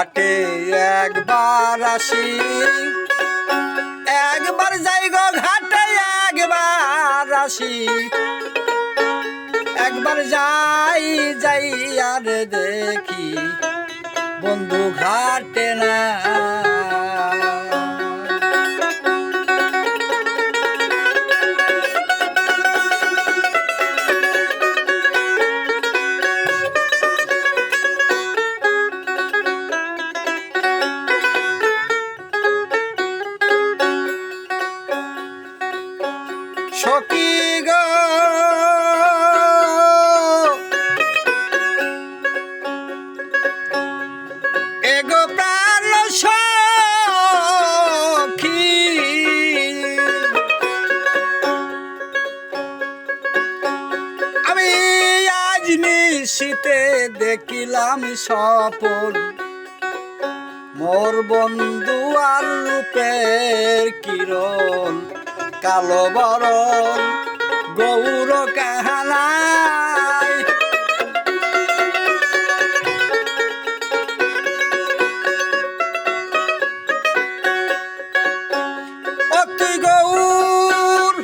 ঘাটে একবার আসি, একবার যাই গো ঘাটে একবার আসি, একবার যাই যাই আর দেখি বন্ধু ঘাটে না। সখী গো এগো প্রাণ সখী, আমি আজ নিশীতে দেখিলাম স্বপন, মোর বন্ধু আর রূপের কিরণ, কালো বরণ গৌর কাহানায়। অতি গৌর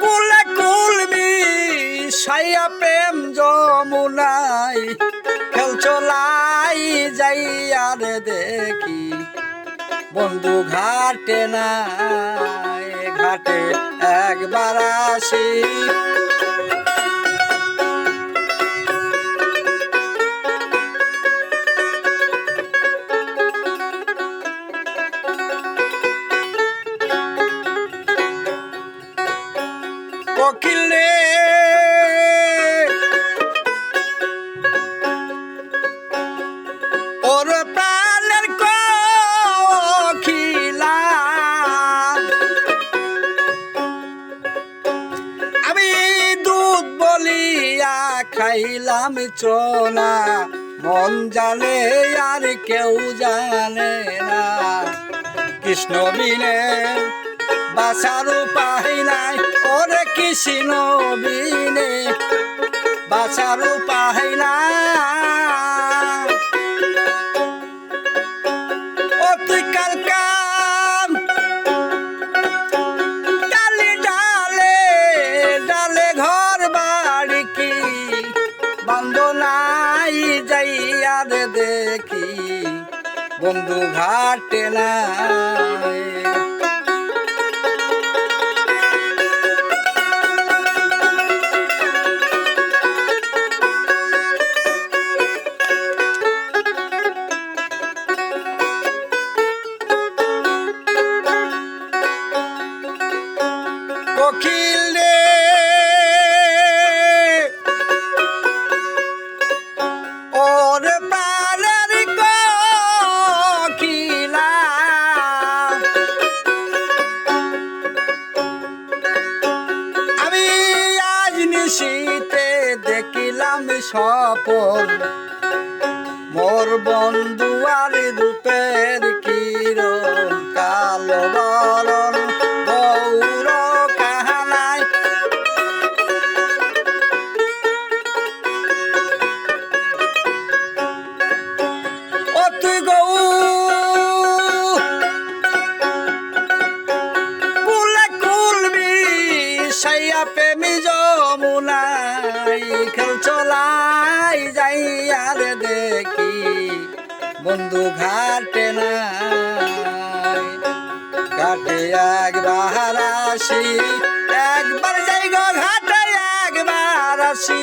কুলে কুলবি সাইয়া প্রেম যমুনায়, খেল চলাই যাই আর দেখি বন্ধু ঘাটে না। ঘাটে একবার আসি, কোকিলে ওর প্রাণের কোকিলা, আমি দুধ বলিয়া খাইলাম চোনা, মন জানে আর কেউ জানে না, কৃষ্ণ বিনে বাঁচার উপায় নাই, ওরে কৃষ্ণ বিনে বাঁচার উপায় নাই। অতি কালকাম ডালে ডালে ডালে ঘর বাড়ি কি বন্দনাই যাই আর দেখি বন্ধু ঘাটে নাই। কোকিল রে ওর প্রাণের কোকিলা, আমি আজ নিশীতে দেখিলাম স্বপন, মোর বন্ধু আর রূপের কিরণ, কালো বরণ গৌর কাহানায়। অতি গৌর কুলে কুলবি সাইয়া প্রেমী যমুনায়, খেল চলাই যাই আর দেখি বন্ধু ঘাটে নাই। ঘাটে একবার আসি, একবার যাই গো ঘাটে একবার আসি,